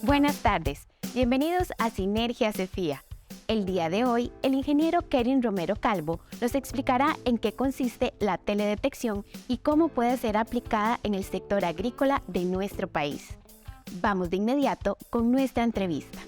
Buenas tardes, bienvenidos a Sinergia Cefía. El día de hoy, el ingeniero Kevin Romero Calvo nos explicará en qué consiste la teledetección y cómo puede ser aplicada en el sector agrícola de nuestro país. Vamos de inmediato con nuestra entrevista.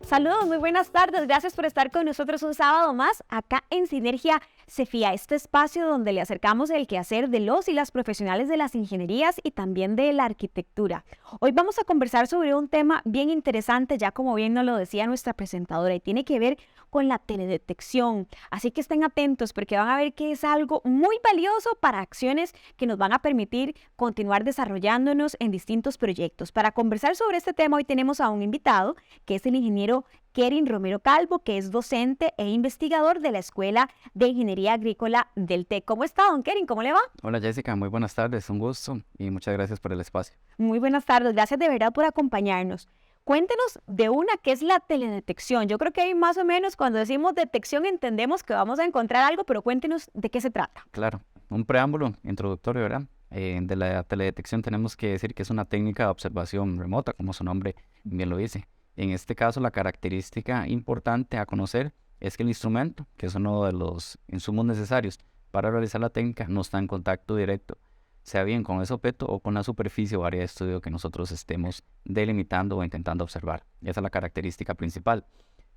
Saludos, muy buenas tardes. Gracias por estar con nosotros un sábado más acá en Sinergia Cefía, este espacio donde le acercamos el quehacer de los y las profesionales de las ingenierías y también de la arquitectura. Hoy vamos a conversar sobre un tema bien interesante, ya como bien nos lo decía nuestra presentadora, y tiene que ver con la teledetección. Así que estén atentos porque van a ver que es algo muy valioso para acciones que nos van a permitir continuar desarrollándonos en distintos proyectos. Para conversar sobre este tema hoy tenemos a un invitado que es el ingeniero Kevin Romero Calvo, que es docente e investigador de la Escuela de Ingeniería Agrícola del TEC. ¿Cómo está, don Kevin? ¿Cómo le va? Hola Jessica, muy buenas tardes, un gusto y muchas gracias por el espacio. Muy buenas tardes, gracias de verdad por acompañarnos. Cuéntenos de una que es la teledetección. Yo creo que ahí más o menos cuando decimos detección entendemos que vamos a encontrar algo, pero cuéntenos de qué se trata. Claro, un preámbulo introductorio, ¿verdad? De la teledetección tenemos que decir que es una técnica de observación remota, como su nombre bien lo dice. En este caso, la característica importante a conocer es que el instrumento, que es uno de los insumos necesarios para realizar la técnica, no está en contacto directo, sea bien con ese objeto o con la superficie o área de estudio que nosotros estemos delimitando o intentando observar. Esa es la característica principal.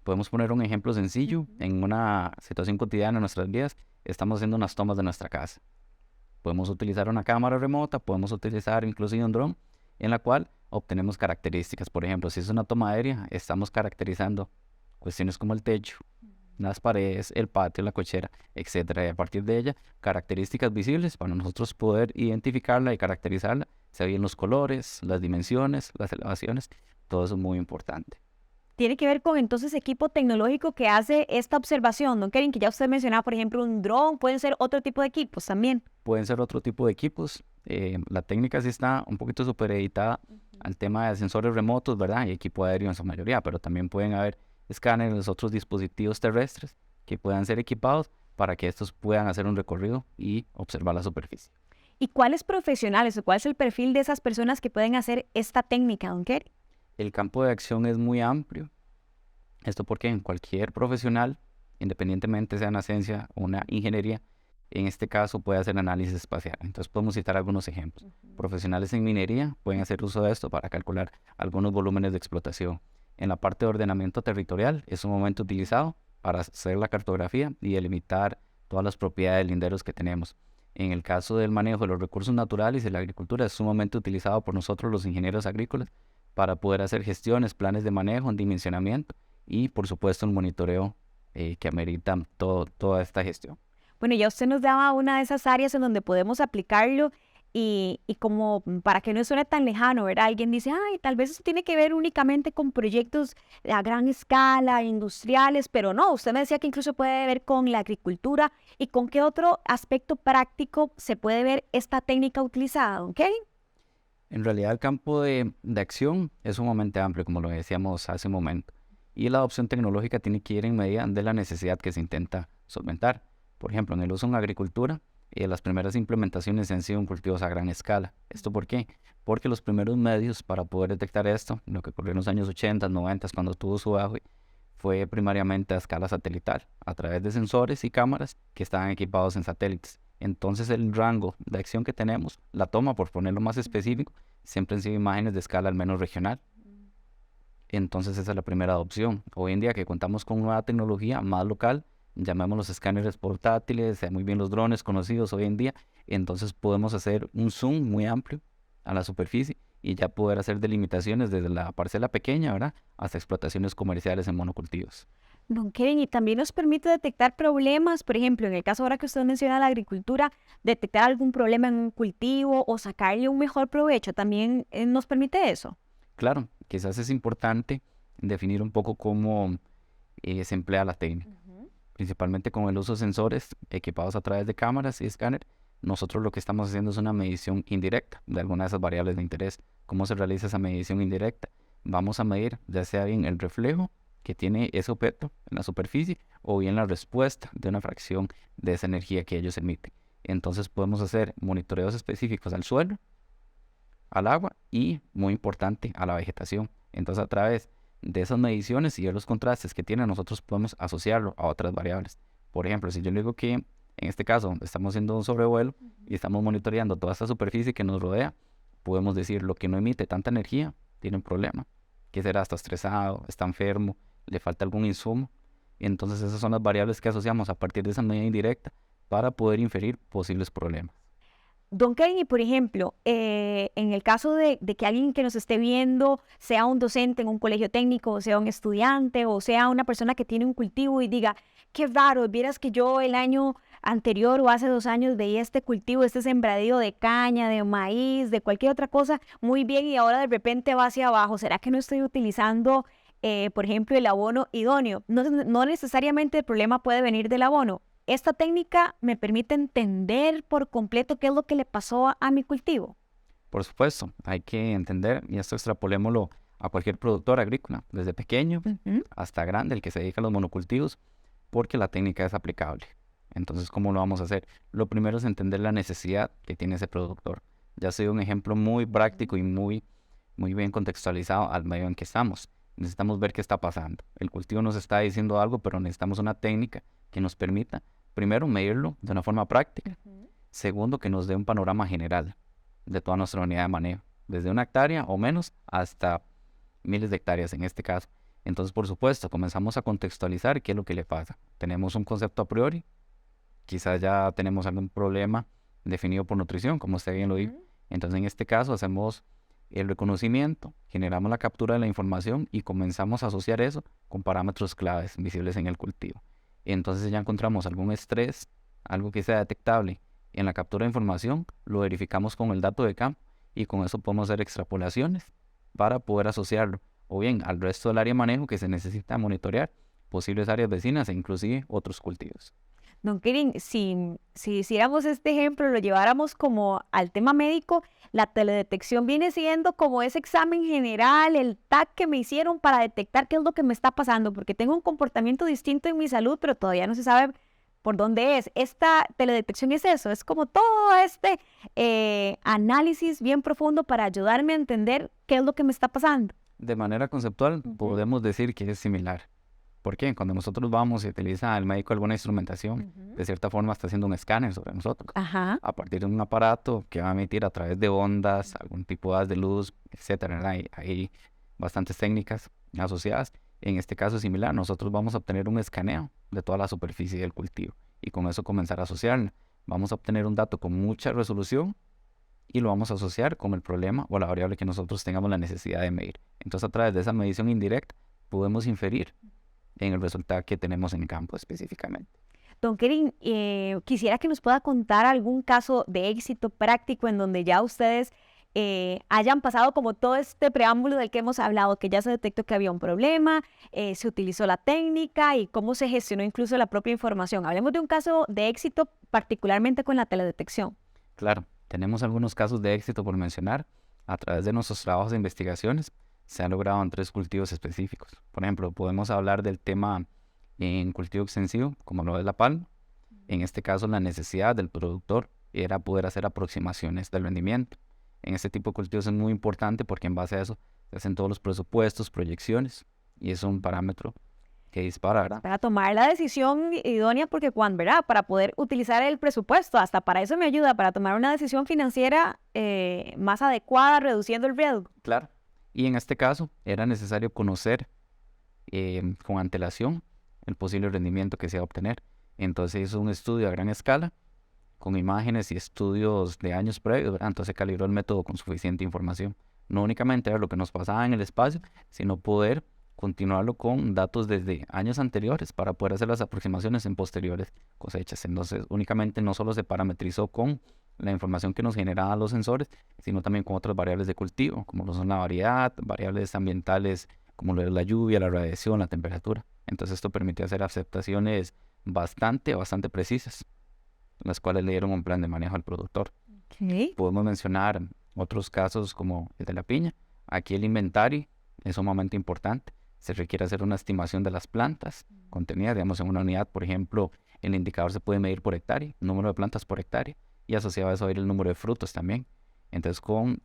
Podemos poner un ejemplo sencillo. En una situación cotidiana en nuestras vidas, estamos haciendo unas tomas de nuestra casa. Podemos utilizar una cámara remota, podemos utilizar inclusive un dron, en la cual obtenemos características. Por ejemplo, si es una toma aérea, estamos caracterizando cuestiones como el techo, las paredes, el patio, la cochera, etcétera. Y a partir de ella, características visibles para nosotros poder identificarla y caracterizarla. Se ven los colores, las dimensiones, las elevaciones, todo eso es muy importante. Tiene que ver con entonces equipo tecnológico que hace esta observación, don Kevin, que ya usted mencionaba, por ejemplo, un dron, pueden ser otro tipo de equipos también. Pueden ser otro tipo de equipos. La técnica sí está un poquito supeditada al tema de sensores remotos, ¿verdad? Y equipo aéreo en su mayoría, pero también pueden haber escáneres, otros dispositivos terrestres que puedan ser equipados para que estos puedan hacer un recorrido y observar la superficie. ¿Y cuáles profesionales o cuál es el perfil de esas personas que pueden hacer esta técnica, don Kevin? El campo de acción es muy amplio. Esto porque en cualquier profesional, independientemente sea una ciencia o una ingeniería, en este caso puede hacer análisis espacial. Entonces podemos citar algunos ejemplos. Profesionales en minería pueden hacer uso de esto para calcular algunos volúmenes de explotación. En la parte de ordenamiento territorial es sumamente utilizado para hacer la cartografía y delimitar todas las propiedades linderos que tenemos. En el caso del manejo de los recursos naturales y la agricultura es sumamente utilizado por nosotros los ingenieros agrícolas para poder hacer gestiones, planes de manejo, dimensionamiento y por supuesto el monitoreo que amerita toda esta gestión. Bueno, ya usted nos daba una de esas áreas en donde podemos aplicarlo y como para que no suene tan lejano, ¿verdad? Alguien dice, ay, tal vez eso tiene que ver únicamente con proyectos a gran escala, industriales, pero no, usted me decía que incluso puede ver con la agricultura y con qué otro aspecto práctico se puede ver esta técnica utilizada, ¿ok? En realidad el campo de acción es sumamente amplio, como lo decíamos hace un momento, y la adopción tecnológica tiene que ir en medida de la necesidad que se intenta solventar. Por ejemplo, en el uso en agricultura, las primeras implementaciones han sido en cultivos a gran escala. ¿Esto por qué? Porque los primeros medios para poder detectar esto, lo que ocurrió en los años 80, 90, cuando tuvo su auge, fue primariamente a escala satelital, a través de sensores y cámaras que estaban equipados en satélites. Entonces el rango de acción que tenemos, la toma, por ponerlo más específico, siempre han sido imágenes de escala al menos regional. Entonces esa es la primera adopción. Hoy en día que contamos con nueva tecnología más local, llamemos los escáneres portátiles, muy bien los drones conocidos hoy en día, entonces podemos hacer un zoom muy amplio a la superficie y ya poder hacer delimitaciones desde la parcela pequeña, ¿verdad?, hasta explotaciones comerciales en monocultivos. Don Kevin, y también nos permite detectar problemas, por ejemplo, en el caso ahora que usted menciona la agricultura, detectar algún problema en un cultivo o sacarle un mejor provecho, ¿también nos permite eso? Claro, quizás es importante definir un poco cómo se emplea la técnica. Principalmente con el uso de sensores equipados a través de cámaras y escáner, nosotros lo que estamos haciendo es una medición indirecta de alguna de esas variables de interés. ¿Cómo se realiza esa medición indirecta? Vamos a medir ya sea bien el reflejo que tiene ese objeto en la superficie o bien la respuesta de una fracción de esa energía que ellos emiten. Entonces podemos hacer monitoreos específicos al suelo, al agua y, muy importante, a la vegetación Entonces, a través de esas mediciones y de los contrastes que tiene, nosotros podemos asociarlo a otras variables. Por ejemplo, si yo le digo que en este caso estamos haciendo un sobrevuelo y estamos monitoreando toda esta superficie que nos rodea, podemos decir lo que no emite tanta energía tiene un problema. ¿Qué será? Está estresado, está enfermo, le falta algún insumo. Y entonces esas son las variables que asociamos a partir de esa medida indirecta para poder inferir posibles problemas. Don Kevin, y por ejemplo, en el caso de que alguien que nos esté viendo sea un docente en un colegio técnico, o sea un estudiante, o sea una persona que tiene un cultivo y diga, qué raro, vieras que yo el año anterior o hace 2 años veía este cultivo, este sembradío de caña, de maíz, de cualquier otra cosa, muy bien, y ahora de repente va hacia abajo. ¿Será que no estoy utilizando, por ejemplo, el abono idóneo? No necesariamente el problema puede venir del abono. ¿Esta técnica me permite entender por completo qué es lo que le pasó a mi cultivo? Por supuesto, hay que entender, y esto extrapolémoslo a cualquier productor agrícola, desde pequeño hasta grande, el que se dedica a los monocultivos, porque la técnica es aplicable. Entonces, ¿cómo lo vamos a hacer? Lo primero es entender la necesidad que tiene ese productor. Ya ha sido un ejemplo muy práctico y muy bien contextualizado al medio en que estamos. Necesitamos ver qué está pasando. El cultivo nos está diciendo algo, pero necesitamos una técnica que nos permita, primero, medirlo de una forma práctica. Segundo, que nos dé un panorama general de toda nuestra unidad de manejo, desde 1 hectárea o menos hasta miles de hectáreas en este caso. Entonces, por supuesto, comenzamos a contextualizar qué es lo que le pasa. Tenemos un concepto a priori, quizás ya tenemos algún problema definido por nutrición, como usted bien lo dijo. Entonces, en este caso, hacemos el reconocimiento, generamos la captura de la información y comenzamos a asociar eso con parámetros claves visibles en el cultivo. Entonces ya encontramos algún estrés, algo que sea detectable en la captura de información, lo verificamos con el dato de campo y con eso podemos hacer extrapolaciones para poder asociarlo o bien al resto del área de manejo que se necesita monitorear, posibles áreas vecinas e inclusive otros cultivos. Don Kevin, si hiciéramos este ejemplo, lo lleváramos como al tema médico, la teledetección viene siendo como ese examen general, el TAC que me hicieron para detectar qué es lo que me está pasando, porque tengo un comportamiento distinto en mi salud, pero todavía no se sabe por dónde es. Esta teledetección es eso, es como todo este análisis bien profundo para ayudarme a entender qué es lo que me está pasando. De manera conceptual, podemos decir que es similar. ¿Por qué? Cuando nosotros vamos y utiliza el médico alguna instrumentación, de cierta forma está haciendo un escáner sobre nosotros. A partir de un aparato que va a emitir a través de ondas, algún tipo de haz de luz, etcétera. Hay bastantes técnicas asociadas. En este caso es similar. Nosotros vamos a obtener un escaneo de toda la superficie del cultivo y con eso comenzar a asociarlo. Vamos a obtener un dato con mucha resolución y lo vamos a asociar con el problema o la variable que nosotros tengamos la necesidad de medir. Entonces, a través de esa medición indirecta, podemos inferir en el resultado que tenemos en campo específicamente. Don Kevin, quisiera que nos pueda contar algún caso de éxito práctico en donde ya ustedes hayan pasado como todo este preámbulo del que hemos hablado, que ya se detectó que había un problema, se utilizó la técnica y cómo se gestionó incluso la propia información. Hablemos de un caso de éxito particularmente con la teledetección. Claro, tenemos algunos casos de éxito por mencionar. A través de nuestros trabajos de investigaciones se han logrado en 3 cultivos específicos. Por ejemplo, podemos hablar del tema en cultivo extensivo, como lo es la palma. En este caso, la necesidad del productor era poder hacer aproximaciones del rendimiento. En este tipo de cultivos es muy importante porque en base a eso se hacen todos los presupuestos, proyecciones, y es un parámetro que dispara, ¿verdad? Para tomar la decisión idónea, porque ¿verdad? Para poder utilizar el presupuesto, hasta para eso me ayuda, para tomar una decisión financiera más adecuada, reduciendo el riesgo. Claro. Y en este caso era necesario conocer con antelación el posible rendimiento que se va a obtener. Entonces hizo un estudio a gran escala con imágenes y estudios de años previos, ¿verdad? Entonces calibró el método con suficiente información. No únicamente ver lo que nos pasaba en el espacio, sino poder continuarlo con datos desde años anteriores para poder hacer las aproximaciones en posteriores cosechas. Entonces únicamente no solo se parametrizó con la información que nos generaban los sensores, sino también con otras variables de cultivo, como lo son la variedad, variables ambientales, como lo es la lluvia, la radiación, la temperatura. Entonces esto permitió hacer aceptaciones bastante precisas, las cuales le dieron un plan de manejo al productor. Podemos mencionar otros casos como el de la piña. Aquí el inventario es sumamente importante. Se requiere hacer una estimación de las plantas contenidas, digamos, en una unidad. Por ejemplo, el indicador se puede medir por hectárea, número de plantas por hectárea, y asociado a eso ir el número de frutos también. Entonces, con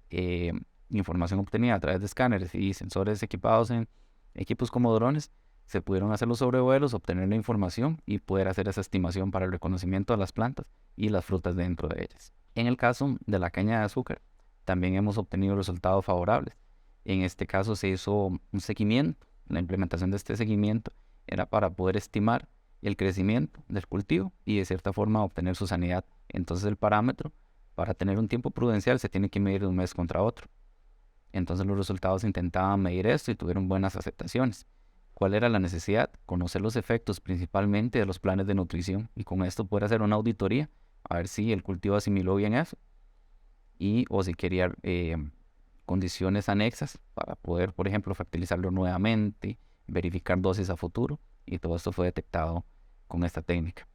información obtenida a través de escáneres y sensores equipados en equipos como drones, se pudieron hacer los sobrevuelos, obtener la información y poder hacer esa estimación para el reconocimiento de las plantas y las frutas dentro de ellas. En el caso de la caña de azúcar, también hemos obtenido resultados favorables. En este caso se hizo un seguimiento. La implementación de este seguimiento era para poder estimar el crecimiento del cultivo y de cierta forma obtener su sanidad. Entonces el parámetro para tener un tiempo prudencial se tiene que medir de un mes contra otro. Entonces los resultados intentaban medir esto y tuvieron buenas aceptaciones. ¿Cuál era la necesidad? Conocer los efectos principalmente de los planes de nutrición y con esto poder hacer una auditoría a ver si el cultivo asimiló bien eso o si quería condiciones anexas para poder, por ejemplo, fertilizarlo nuevamente, verificar dosis a futuro, y todo esto fue detectado con esta técnica.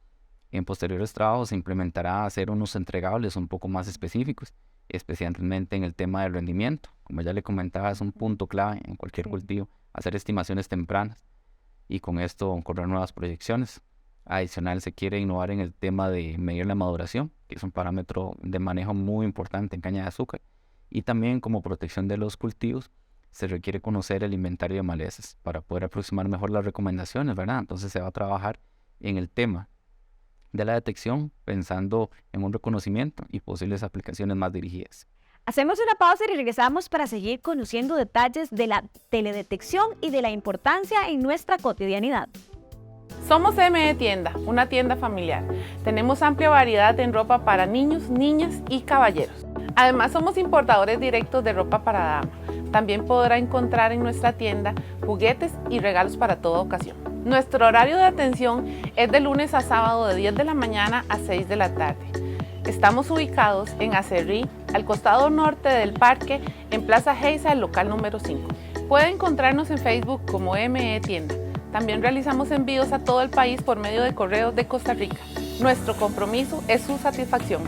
En posteriores trabajos se implementará hacer unos entregables un poco más específicos, especialmente en el tema del rendimiento. Como ya le comentaba, es un punto clave en cualquier cultivo, hacer estimaciones tempranas y con esto correr nuevas proyecciones. Adicional, se quiere innovar en el tema de medir la maduración, que es un parámetro de manejo muy importante en caña de azúcar. Y también como protección de los cultivos, se requiere conocer el inventario de malezas para poder aproximar mejor las recomendaciones, ¿verdad? Entonces se va a trabajar en el tema de la detección, pensando en un reconocimiento y posibles aplicaciones más dirigidas. Hacemos una pausa y regresamos para seguir conociendo detalles de la teledetección y de la importancia en nuestra cotidianidad. Somos ME Tienda, una tienda familiar. Tenemos amplia variedad en ropa para niños, niñas y caballeros. Además, somos importadores directos de ropa para dama. También podrá encontrar en nuestra tienda juguetes y regalos para toda ocasión. Nuestro horario de atención es de lunes a sábado de 10 de la mañana a 6 de la tarde. Estamos ubicados en Acerrí, al costado norte del parque, en Plaza Geisa, el local número 5. Puede encontrarnos en Facebook como ME Tienda. También realizamos envíos a todo el país por medio de correos de Costa Rica. Nuestro compromiso es su satisfacción.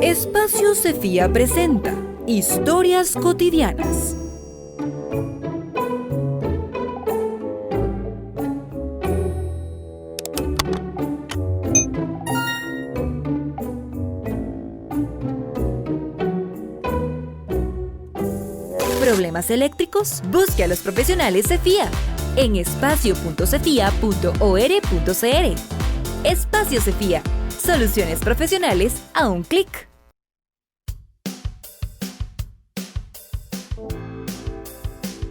Espacio Cefía presenta Historias Cotidianas. ¿Problemas eléctricos? Busque a los profesionales Cefía en espacio.cefía.or.cr. Espacio Cefía. Soluciones profesionales a un clic.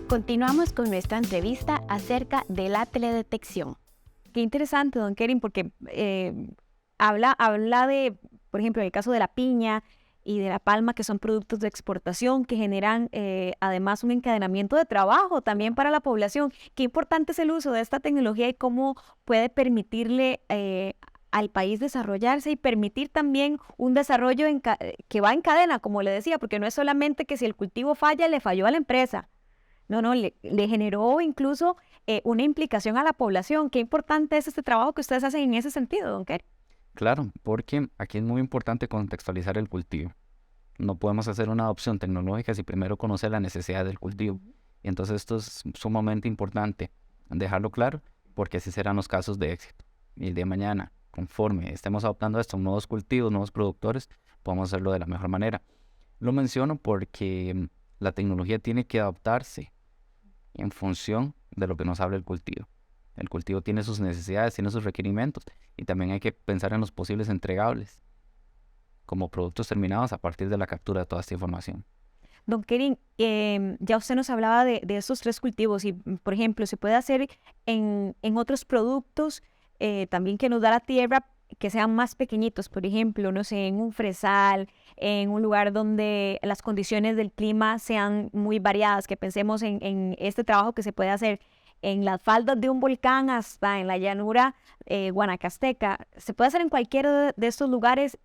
Continuamos con nuestra entrevista acerca de la teledetección. Qué interesante, don Kerin, porque habla de, por ejemplo, el caso de la piña y de la palma, que son productos de exportación que generan además un encadenamiento de trabajo también para la población. Qué importante es el uso de esta tecnología y cómo puede permitirle al país desarrollarse y permitir también un desarrollo que va en cadena, como le decía, porque no es solamente que si el cultivo falla, le falló a la empresa. No, le generó incluso una implicación a la población. Qué importante es este trabajo que ustedes hacen en ese sentido, don Kerin. Claro, porque aquí es muy importante contextualizar el cultivo. No podemos hacer una adopción tecnológica si primero conocer la necesidad del cultivo. Y entonces esto es sumamente importante dejarlo claro, porque así serán los casos de éxito. Y el día de mañana, conforme estemos adoptando esto, nuevos cultivos, nuevos productores, podemos hacerlo de la mejor manera. Lo menciono porque la tecnología tiene que adaptarse en función de lo que nos habla el cultivo. El cultivo tiene sus necesidades, tiene sus requerimientos y también hay que pensar en los posibles entregables como productos terminados a partir de la captura de toda esta información. Don Kerin, ya usted nos hablaba de estos 3 cultivos y, por ejemplo, se puede hacer en otros productos también que nos da la tierra que sean más pequeñitos, por ejemplo, no sé, en un fresal, en un lugar donde las condiciones del clima sean muy variadas, que pensemos en este trabajo que se puede hacer en las faldas de un volcán hasta en la llanura guanacasteca. Se puede hacer en cualquiera de estos lugares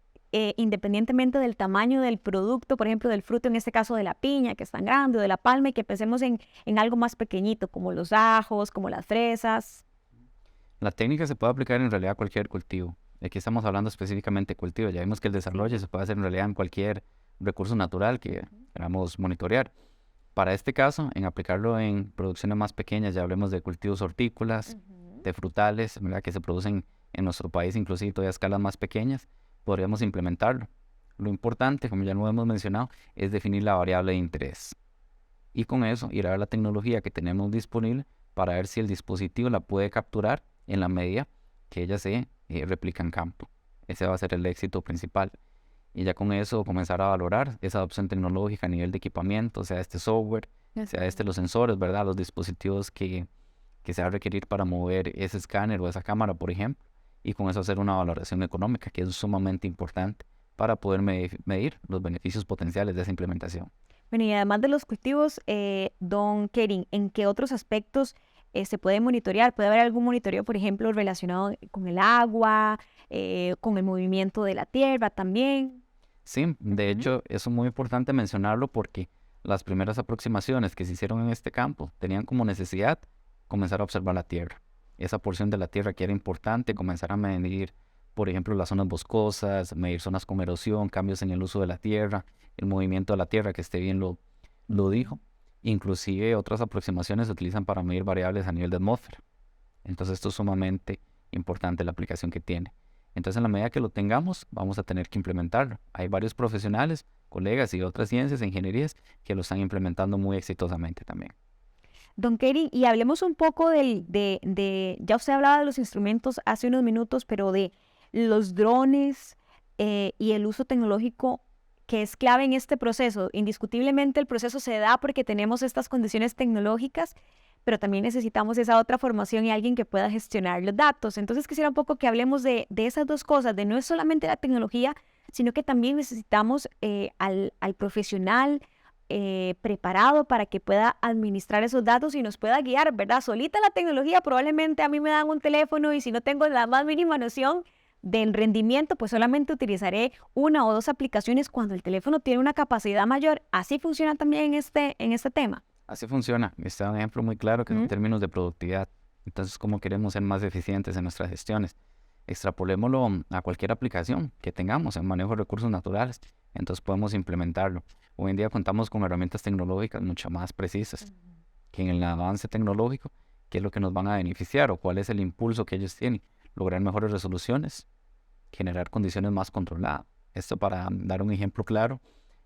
independientemente del tamaño del producto, por ejemplo, del fruto, en este caso de la piña, que es tan grande, o de la palma, y que pensemos en algo más pequeñito, como los ajos, como las fresas. La técnica se puede aplicar en realidad a cualquier cultivo. Aquí estamos hablando específicamente de cultivo. Ya vimos que el desarrollo se puede hacer en realidad en cualquier recurso natural que queramos monitorear. Para este caso, en aplicarlo en producciones más pequeñas, ya hablemos de cultivos hortícolas, de frutales, ¿verdad?, que se producen en nuestro país, inclusive todavía a escalas más pequeñas, podríamos implementarlo. Lo importante, como ya lo hemos mencionado, es definir la variable de interés. Y con eso ir a ver la tecnología que tenemos disponible para ver si el dispositivo la puede capturar en la medida que ella se replica en campo. Ese va a ser el éxito principal. Y ya con eso comenzar a valorar esa adopción tecnológica a nivel de equipamiento, sea este software, sea los sensores, ¿verdad? Los dispositivos que se va a requerir para mover ese escáner o esa cámara, por ejemplo. Y con eso hacer una valoración económica, que es sumamente importante para poder medir los beneficios potenciales de esa implementación. Bueno, y además de los cultivos, don Kerin, ¿en qué otros aspectos se puede monitorear? ¿Puede haber algún monitoreo, por ejemplo, relacionado con el agua, con el movimiento de la tierra también? Sí, de hecho, eso es muy importante mencionarlo porque las primeras aproximaciones que se hicieron en este campo tenían como necesidad comenzar a observar la tierra. Esa porción de la tierra que era importante, comenzar a medir, por ejemplo, las zonas boscosas, medir zonas con erosión, cambios en el uso de la tierra, el movimiento de la tierra, que esté bien lo dijo. Inclusive otras aproximaciones se utilizan para medir variables a nivel de atmósfera. Entonces esto es sumamente importante la aplicación que tiene. Entonces en la medida que lo tengamos, vamos a tener que implementarlo. Hay varios profesionales, colegas y otras ciencias, ingenierías, que lo están implementando muy exitosamente también. Don Kerin, y hablemos un poco ya usted hablaba de los instrumentos hace unos minutos, pero de los drones y el uso tecnológico que es clave en este proceso. Indiscutiblemente el proceso se da porque tenemos estas condiciones tecnológicas, pero también necesitamos esa otra formación y alguien que pueda gestionar los datos. Entonces quisiera un poco que hablemos de esas dos cosas, de no es solamente la tecnología, sino que también necesitamos al profesional preparado para que pueda administrar esos datos y nos pueda guiar, ¿verdad? Solita la tecnología, probablemente a mí me dan un teléfono y si no tengo la más mínima noción del rendimiento, pues solamente utilizaré una o dos aplicaciones cuando el teléfono tiene una capacidad mayor. Así funciona también en este tema. Así funciona. Está un ejemplo muy claro que en términos de productividad. Entonces, ¿cómo queremos ser más eficientes en nuestras gestiones? Extrapolémoslo a cualquier aplicación que tengamos en manejo de recursos naturales. Entonces podemos implementarlo. Hoy en día contamos con herramientas tecnológicas mucho más precisas que en el avance tecnológico, qué es lo que nos van a beneficiar o cuál es el impulso que ellos tienen. Lograr mejores resoluciones, generar condiciones más controladas. Esto para dar un ejemplo claro.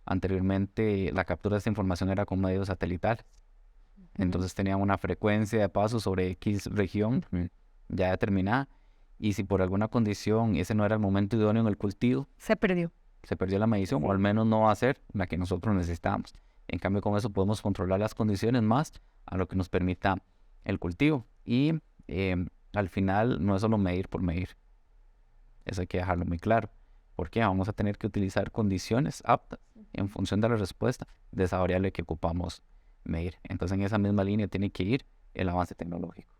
Anteriormente la captura de esta información era con medios satelitales. Entonces tenían una frecuencia de paso sobre X región ya determinada. Y si por alguna condición ese no era el momento idóneo en el cultivo, se perdió la medición, o al menos no va a ser la que nosotros necesitamos. En cambio, con eso podemos controlar las condiciones más a lo que nos permita el cultivo. Y al final no es solo medir por medir. Eso hay que dejarlo muy claro. Porque vamos a tener que utilizar condiciones aptas en función de la respuesta de esa variable que ocupamos medir. Entonces, en esa misma línea tiene que ir el avance tecnológico.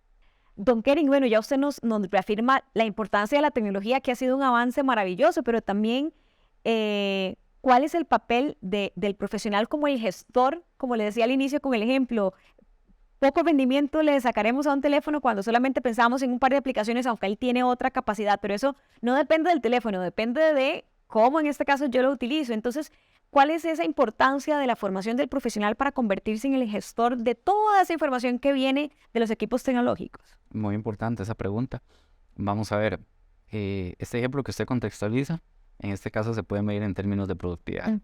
Don Kerin, bueno, ya usted nos reafirma la importancia de la tecnología, que ha sido un avance maravilloso, pero también ¿cuál es el papel del profesional como el gestor? Como le decía al inicio con el ejemplo, poco rendimiento le sacaremos a un teléfono cuando solamente pensamos en un par de aplicaciones, aunque él tiene otra capacidad, pero eso no depende del teléfono, depende de cómo en este caso yo lo utilizo. Entonces, ¿cuál es esa importancia de la formación del profesional para convertirse en el gestor de toda esa información que viene de los equipos tecnológicos? Muy importante esa pregunta. Vamos a ver, este ejemplo que usted contextualiza, en este caso se puede medir en términos de productividad.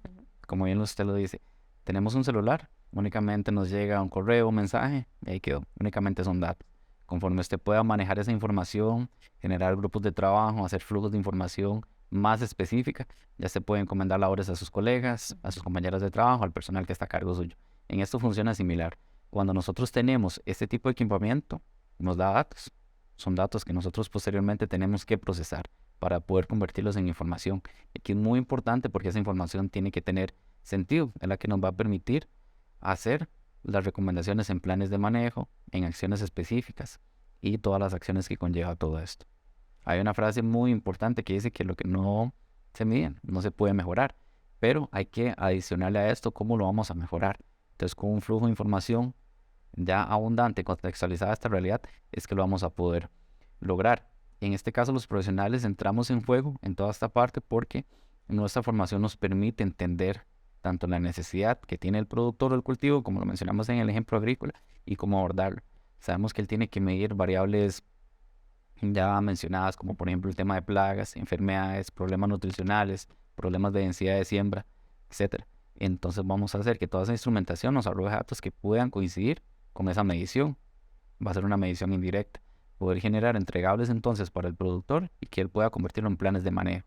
Como bien usted lo dice, tenemos un celular, únicamente nos llega un correo, un mensaje, y ahí quedó. Únicamente son datos. Conforme usted pueda manejar esa información, generar grupos de trabajo, hacer flujos de información más específica, ya se puede encomendar labores a sus colegas, a sus compañeras de trabajo, al personal que está a cargo suyo. En esto funciona similar. Cuando nosotros tenemos este tipo de equipamiento, nos da datos. Son datos que nosotros posteriormente tenemos que procesar para poder convertirlos en información. Aquí es muy importante porque esa información tiene que tener sentido, es la que nos va a permitir hacer las recomendaciones en planes de manejo, en acciones específicas y todas las acciones que conlleva todo esto. Hay una frase muy importante que dice que lo que no se mide no se puede mejorar, pero hay que adicionarle a esto cómo lo vamos a mejorar. Entonces, con un flujo de información ya abundante, contextualizada a esta realidad, es que lo vamos a poder lograr. En este caso, los profesionales entramos en juego en toda esta parte porque nuestra formación nos permite entender tanto la necesidad que tiene el productor del cultivo, como lo mencionamos en el ejemplo agrícola, y cómo abordarlo. Sabemos que él tiene que medir variables ya mencionadas, como por ejemplo el tema de plagas, enfermedades, problemas nutricionales, problemas de densidad de siembra, etcétera. Entonces vamos a hacer que toda esa instrumentación nos arroje datos que puedan coincidir con esa medición. Va a ser una medición indirecta. Poder generar entregables entonces para el productor y que él pueda convertirlo en planes de manejo.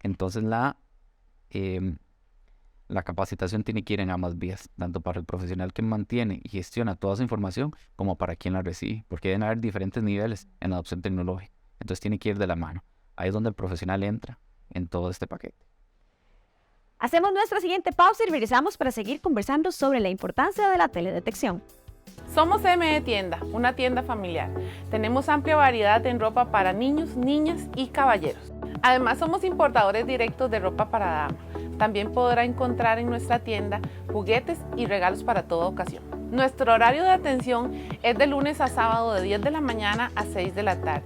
Entonces la capacitación tiene que ir en ambas vías, tanto para el profesional que mantiene y gestiona toda esa información como para quien la recibe, porque deben haber diferentes niveles en la adopción tecnológica. Entonces tiene que ir de la mano. Ahí es donde el profesional entra en todo este paquete. Hacemos nuestra siguiente pausa y regresamos para seguir conversando sobre la importancia de la teledetección. Somos ME Tienda, una tienda familiar. Tenemos amplia variedad en ropa para niños, niñas y caballeros. Además, somos importadores directos de ropa para dama. También podrá encontrar en nuestra tienda juguetes y regalos para toda ocasión. Nuestro horario de atención es de lunes a sábado de 10 de la mañana a 6 de la tarde.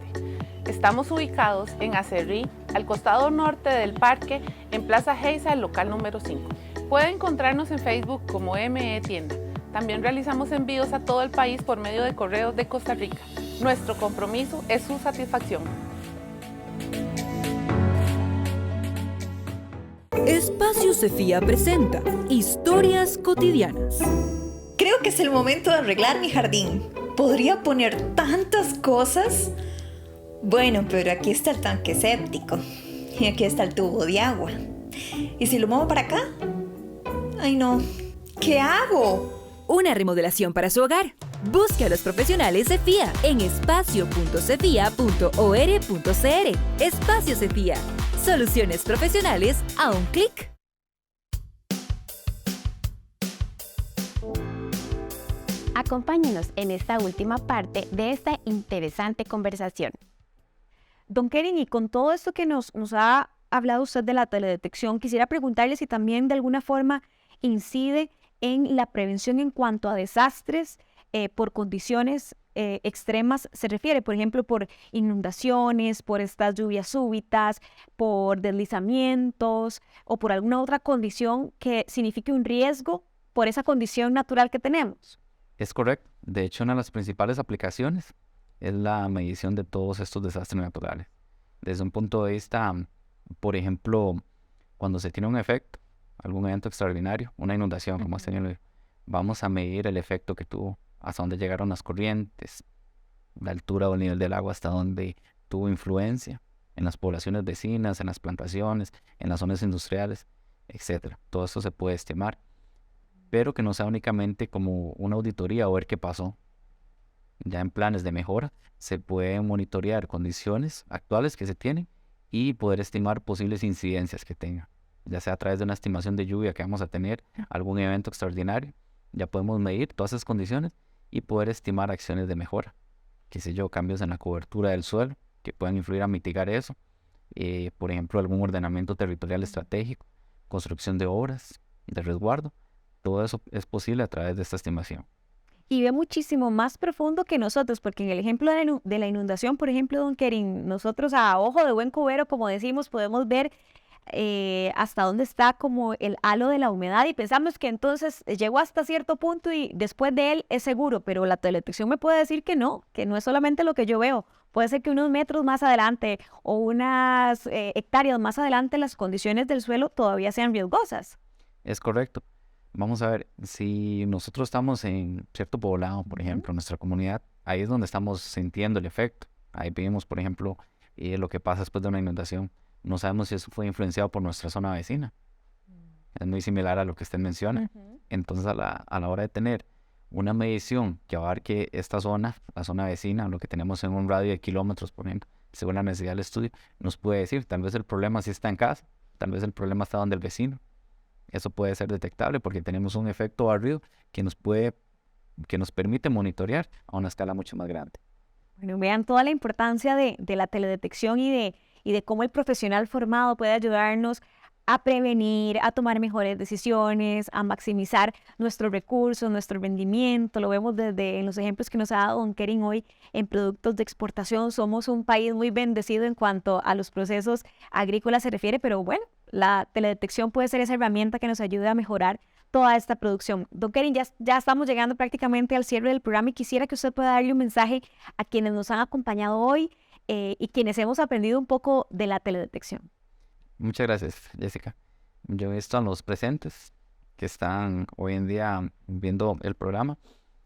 Estamos ubicados en Acerrí, al costado norte del parque, en Plaza Geisa, el local número 5. Puede encontrarnos en Facebook como ME Tienda. También realizamos envíos a todo el país por medio de correos de Costa Rica. Nuestro compromiso es su satisfacción. Espacio Cefía presenta Historias Cotidianas. Creo que es el momento de arreglar mi jardín. ¿Podría poner tantas cosas? Bueno, pero aquí está el tanque séptico. Y aquí está el tubo de agua. ¿Y si lo muevo para acá? Ay, no. ¿Qué hago? Una remodelación para su hogar. Busque a los profesionales Cefía en espacio.cefía.or.cr. Espacio Cefía. Soluciones profesionales a un clic. Acompáñenos en esta última parte de esta interesante conversación. Don Keren, y con todo esto que nos ha hablado usted de la teledetección, quisiera preguntarle si también de alguna forma incide en la prevención en cuanto a desastres por condiciones extremas se refiere, por ejemplo, por inundaciones, por estas lluvias súbitas, por deslizamientos o por alguna otra condición que signifique un riesgo por esa condición natural que tenemos. Es correcto. De hecho, una de las principales aplicaciones es la medición de todos estos desastres naturales. Desde un punto de vista, por ejemplo, cuando se tiene un efecto, algún evento extraordinario, una inundación, como este año, vamos a medir el efecto que tuvo, hasta dónde llegaron las corrientes, la altura o el nivel del agua, hasta dónde tuvo influencia en las poblaciones vecinas, en las plantaciones, en las zonas industriales, etc. Todo esto se puede estimar, pero que no sea únicamente como una auditoría o ver qué pasó. Ya en planes de mejora se pueden monitorear condiciones actuales que se tienen y poder estimar posibles incidencias que tenga, ya sea a través de una estimación de lluvia que vamos a tener, algún evento extraordinario. Ya podemos medir todas esas condiciones y poder estimar acciones de mejora, qué sé yo, cambios en la cobertura del suelo que puedan influir a mitigar eso, por ejemplo, algún ordenamiento territorial estratégico, construcción de obras de resguardo. Todo eso es posible a través de esta estimación. Y ve muchísimo más profundo que nosotros, porque en el ejemplo de la inundación, por ejemplo, don Keren, nosotros a ojo de buen cubero, como decimos, podemos ver hasta dónde está como el halo de la humedad y pensamos que entonces llegó hasta cierto punto y después de él es seguro, pero la teledetección me puede decir que no es solamente lo que yo veo. Puede ser que unos metros más adelante o unas hectáreas más adelante las condiciones del suelo todavía sean riesgosas. Es correcto. Vamos a ver, si nosotros estamos en cierto poblado, por ejemplo, en nuestra comunidad, ahí es donde estamos sintiendo el efecto. Ahí vemos, por ejemplo, lo que pasa después de una inundación. No sabemos si eso fue influenciado por nuestra zona vecina. Es muy similar a lo que usted menciona. Entonces, a la hora de tener una medición que abarque esta zona, la zona vecina, lo que tenemos en un radio de kilómetros, por ejemplo, según la necesidad del estudio, nos puede decir, tal vez el problema sí está en casa, tal vez el problema está donde el vecino. Eso puede ser detectable porque tenemos un efecto barrido que nos permite monitorear a una escala mucho más grande. Bueno, vean toda la importancia de la teledetección y de cómo el profesional formado puede ayudarnos a prevenir, a tomar mejores decisiones, a maximizar nuestros recursos, nuestro rendimiento. Lo vemos desde en los ejemplos que nos ha dado don Keren hoy en productos de exportación. Somos un país muy bendecido en cuanto a los procesos agrícolas se refiere, pero bueno, la teledetección puede ser esa herramienta que nos ayude a mejorar toda esta producción. Don Keren, ya estamos llegando prácticamente al cierre del programa y quisiera que usted pueda darle un mensaje a quienes nos han acompañado hoy y quienes hemos aprendido un poco de la teledetección. Muchas gracias, Jessica. Yo he visto a los presentes que están hoy en día viendo el programa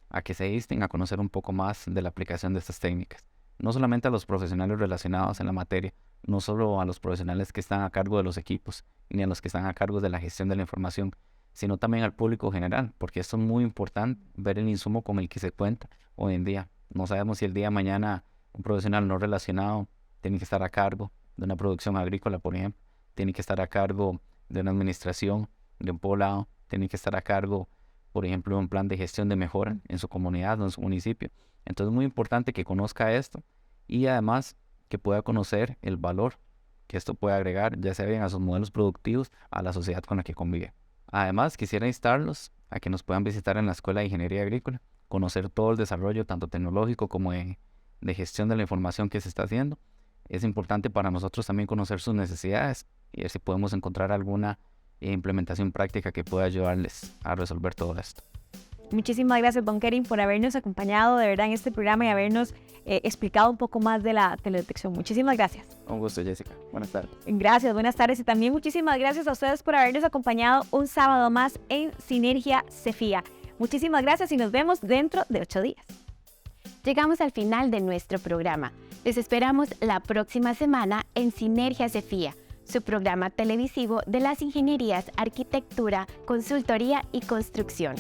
a que se insten a conocer un poco más de la aplicación de estas técnicas. No solamente a los profesionales relacionados en la materia, no solo a los profesionales que están a cargo de los equipos, ni a los que están a cargo de la gestión de la información, sino también al público general, porque esto es muy importante, ver el insumo con el que se cuenta hoy en día. No sabemos si el día de mañana un profesional no relacionado tiene que estar a cargo de una producción agrícola, por ejemplo, tiene que estar a cargo de una administración de un poblado, tiene que estar a cargo, por ejemplo, de un plan de gestión de mejora en su comunidad o en su municipio. Entonces es muy importante que conozca esto y además que pueda conocer el valor que esto puede agregar, ya sea bien a sus modelos productivos, a la sociedad con la que convive. Además, quisiera instarlos a que nos puedan visitar en la Escuela de Ingeniería Agrícola, conocer todo el desarrollo, tanto tecnológico como de gestión de la información que se está haciendo. Es importante para nosotros también conocer sus necesidades y ver si podemos encontrar alguna implementación práctica que pueda ayudarles a resolver todo esto. Muchísimas gracias, don Kerin, por habernos acompañado de verdad en este programa y habernos explicado un poco más de la teledetección. Muchísimas gracias. Un gusto, Jessica. Buenas tardes. Gracias, buenas tardes y también muchísimas gracias a ustedes por habernos acompañado un sábado más en Sinergia Cefía. Muchísimas gracias y nos vemos dentro de 8 días. Llegamos al final de nuestro programa. Les esperamos la próxima semana en Sinergia Cefía, su programa televisivo de las ingenierías, arquitectura, consultoría y construcción.